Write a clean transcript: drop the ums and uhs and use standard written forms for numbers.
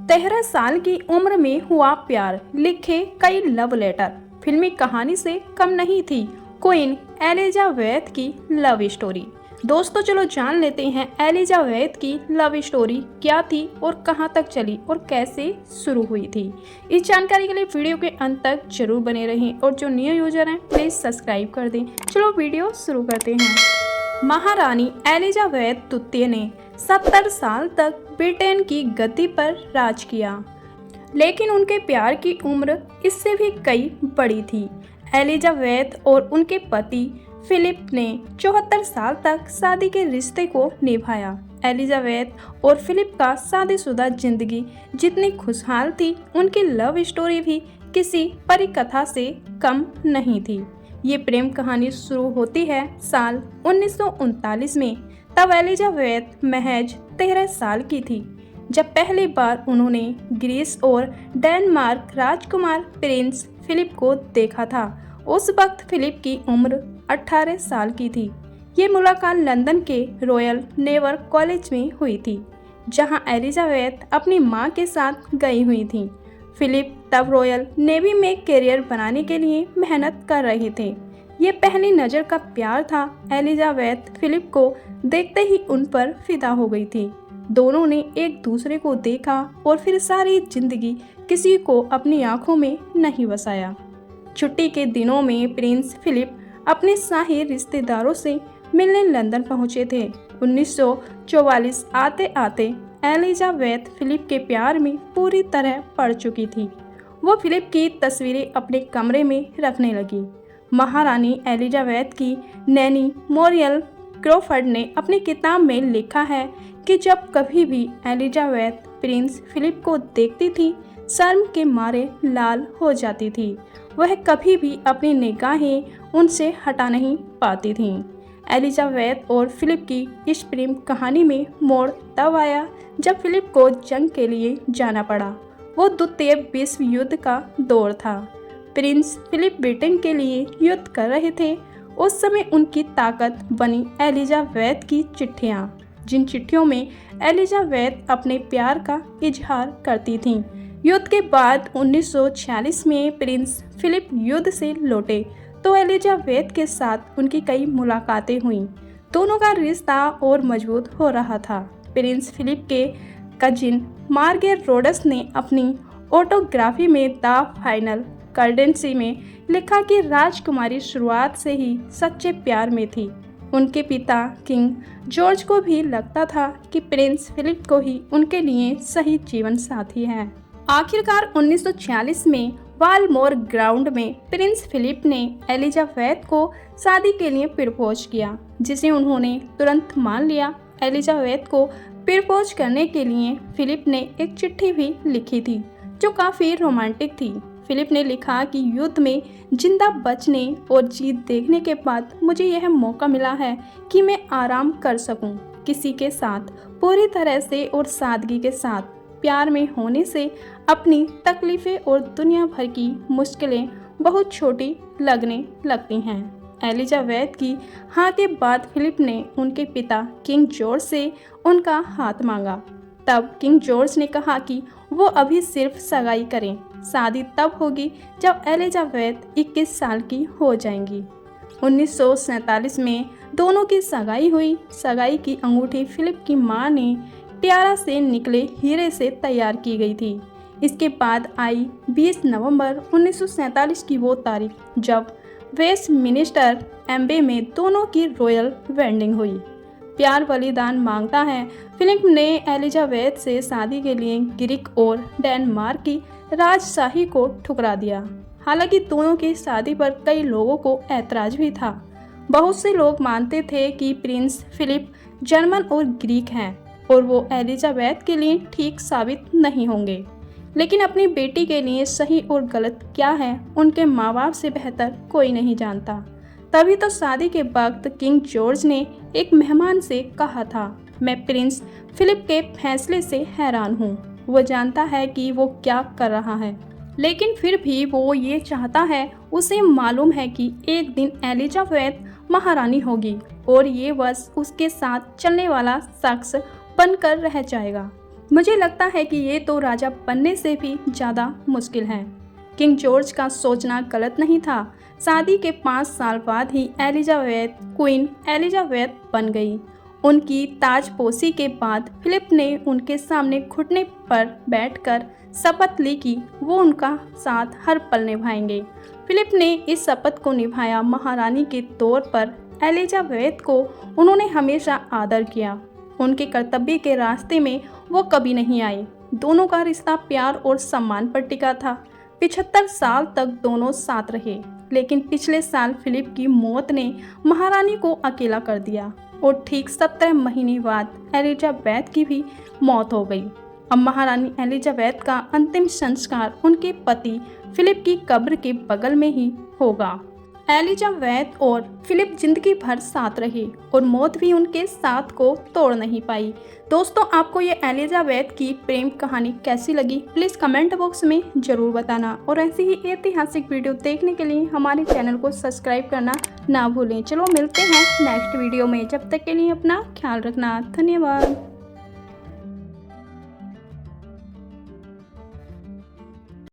13 साल की उम्र में हुआ प्यार, लिखे कई लव लेटर। फिल्मी कहानी से कम नहीं थी क्वीन एलिजाबेथ की लव स्टोरी। दोस्तों चलो जान लेते हैं एलिजाबेथ की लव स्टोरी क्या थी और कहां तक चली और कैसे शुरू हुई थी। इस जानकारी के लिए वीडियो के अंत तक जरूर बने रहें और जो न्यू यूजर हैं प्लीज सब्सक्राइब कर दें। चलो वीडियो शुरू करते हैं। महारानी एलिजाबेथ द्वितीय ने 70 साल तक ब्रिटेन की गद्दी पर राज किया, लेकिन उनके प्यार की उम्र इससे भी कई बड़ी थी। एलिजाबेथ और उनके पति फिलिप ने 74 साल तक शादी के रिश्ते को निभाया। एलिजाबेथ और फिलिप का शादीशुदा जिंदगी जितनी खुशहाल थी, उनकी लव स्टोरी भी किसी परिकथा से कम नहीं थी। ये प्रेम कहानी शुरू होती है साल 1939 में। तब एलिजाबेथ महज 13 साल की थी जब पहली बार उन्होंने ग्रीस और डेनमार्क राजकुमार प्रिंस फिलिप को देखा था। उस वक्त फिलिप की उम्र 18 साल की थी। ये मुलाकात लंदन के रॉयल नेवल कॉलेज में हुई थी, जहां एलिजाबेथ अपनी मां के साथ गई हुई थी। फिलिप तब रॉयल नेवी में करियर बनाने के लिए मेहनत कर रहे थे। ये पहली नज़र का प्यार था। एलिजाबेथ फिलिप को देखते ही उन पर फिदा हो गई थी। दोनों ने एक दूसरे को देखा और फिर सारी जिंदगी किसी को अपनी आंखों में नहीं बसाया। छुट्टी के दिनों में प्रिंस फिलिप अपने शाही रिश्तेदारों से मिलने लंदन पहुंचे थे। 1944 आते आते एलिजाबेथ फिलिप के प्यार में पूरी तरह पड़ चुकी थी। वो फिलिप की तस्वीरें अपने कमरे में रखने लगी। महारानी एलिजाबेथ की नैनी मोरियल क्रॉफर्ड ने अपनी किताब में लिखा है कि जब कभी भी एलिजाबेथ प्रिंस फिलिप को देखती थी, शर्म के मारे लाल हो जाती थी। वह कभी भी अपनी निगाहें उनसे हटा नहीं पाती थीं। एलिजाबेथ और फिलिप की इस प्रेम कहानी में मोड़ तब आया जब फिलिप को जंग के लिए जाना पड़ा। वो द्वितीय विश्व युद्ध का दौर था। प्रिंस फिलिप ब्रिटेन के लिए युद्ध कर रहे थे। उस समय उनकी ताकत बनी एलिजाबेथ की चिट्ठियाँ, जिन चिट्ठियों में एलिजाबेथ अपने प्यार का इजहार करती थीं। युद्ध के बाद 1946 में प्रिंस फिलिप युद्ध से लौटे तो एलिजाबेथ के साथ उनकी कई मुलाकातें हुईं। दोनों का रिश्ता और मजबूत हो रहा था। प्रिंस फिलिप के कजिन मार्गरेट रोड्स ने अपनी ऑटोग्राफी में द फाइनल कर्टेंसी में लिखा कि राजकुमारी शुरुआत से ही सच्चे प्यार में थी। उनके पिता किंग जॉर्ज को भी लगता था कि प्रिंस फिलिप को ही उनके लिए सही जीवन साथी है। आखिरकार 1946 में वालमोर ग्राउंड में प्रिंस फिलिप ने एलिजाबेथ को शादी के लिए प्रपोज किया, जिसे उन्होंने तुरंत मान लिया। एलिजाबेथ को प्रपोज करने के लिए फिलिप ने एक चिट्ठी भी लिखी थी जो काफ़ी रोमांटिक थी। फिलिप ने लिखा कि युद्ध में जिंदा बचने और जीत देखने के बाद मुझे यह मौका मिला है कि मैं आराम कर सकूं, किसी के साथ पूरी तरह से और सादगी के साथ। प्यार में होने से अपनी तकलीफ़ें और दुनिया भर की मुश्किलें बहुत छोटी लगने लगती हैं। एलिजाबेथ की हाँ के बाद फिलिप ने उनके पिता किंग जॉर्ज से उनका हाथ मांगा। तब किंग जॉर्ज ने कहा कि वो अभी सिर्फ सगाई करें, शादी तब होगी जब एलिजाबेथ 21 साल की हो जाएंगी। 1947 में दोनों की सगाई हुई। सगाई की अंगूठी फिलिप की मां ने टियारा से निकले हीरे से तैयार की गई थी। इसके बाद आई 20 नवंबर 1947 की वो तारीख जब वेस्टमिनिस्टर एम्बे में दोनों की रॉयल वेडिंग हुई। प्यार बलिदान मांगता है। फिलिप ने एलिजाबेथ से शादी के लिए ग्रीक और डेनमार्क की राजशाही को ठुकरा दिया। हालांकि दोनों की शादी पर कई लोगों को ऐतराज भी था। बहुत से लोग मानते थे कि प्रिंस फिलिप जर्मन और ग्रीक हैं और वो एलिजाबेथ के लिए ठीक साबित नहीं होंगे। लेकिन अपनी बेटी के लिए सही और गलत क्या है, उनके माँ बाप से बेहतर कोई नहीं जानता। तभी तो शादी के वक्त किंग जॉर्ज ने एक मेहमान से कहा था, मैं प्रिंस फिलिप के फैसले से हैरान हूँ। वो जानता है कि वो क्या कर रहा है, लेकिन फिर भी वो ये चाहता है। उसे मालूम है कि एक दिन एलिजाबेथ महारानी होगी और ये बस उसके साथ चलने वाला शख्स बनकर रह जाएगा। मुझे लगता है कि ये तो राजा बनने से भी ज़्यादा मुश्किल है। किंग जॉर्ज का सोचना गलत नहीं था। शादी के 5 साल बाद ही एलिजाबेथ क्वीन एलिजाबेथ बन गई। उनकी ताजपोशी के बाद फिलिप ने उनके सामने घुटने पर बैठकर शपथ ली कि वो उनका साथ हर पल निभाएंगे। फिलिप ने इस शपथ को निभाया। महारानी के तौर पर एलिजाबेथ को उन्होंने हमेशा आदर किया। उनके कर्तव्य के रास्ते में वो कभी नहीं आई। दोनों का रिश्ता प्यार और सम्मान पर टिका था। 75 साल तक दोनों साथ रहे, लेकिन पिछले साल फिलिप की मौत ने महारानी को अकेला कर दिया और ठीक 17 महीने बाद एलिजाबेथ की भी मौत हो गई। अब महारानी एलिजाबेथ का अंतिम संस्कार उनके पति फिलिप की कब्र के बगल में ही होगा। एलिजाबेथ और फिलिप जिंदगी भर साथ रहे और मौत भी उनके साथ को तोड़ नहीं पाई। दोस्तों, आपको ये एलिजाबेथ की प्रेम कहानी कैसी लगी, प्लीज़ कमेंट बॉक्स में ज़रूर बताना। और ऐसी ही ऐतिहासिक वीडियो देखने के लिए हमारे चैनल को सब्सक्राइब करना ना भूलें। चलो मिलते हैं नेक्स्ट वीडियो में, जब तक के लिए अपना ख्याल रखना। धन्यवाद।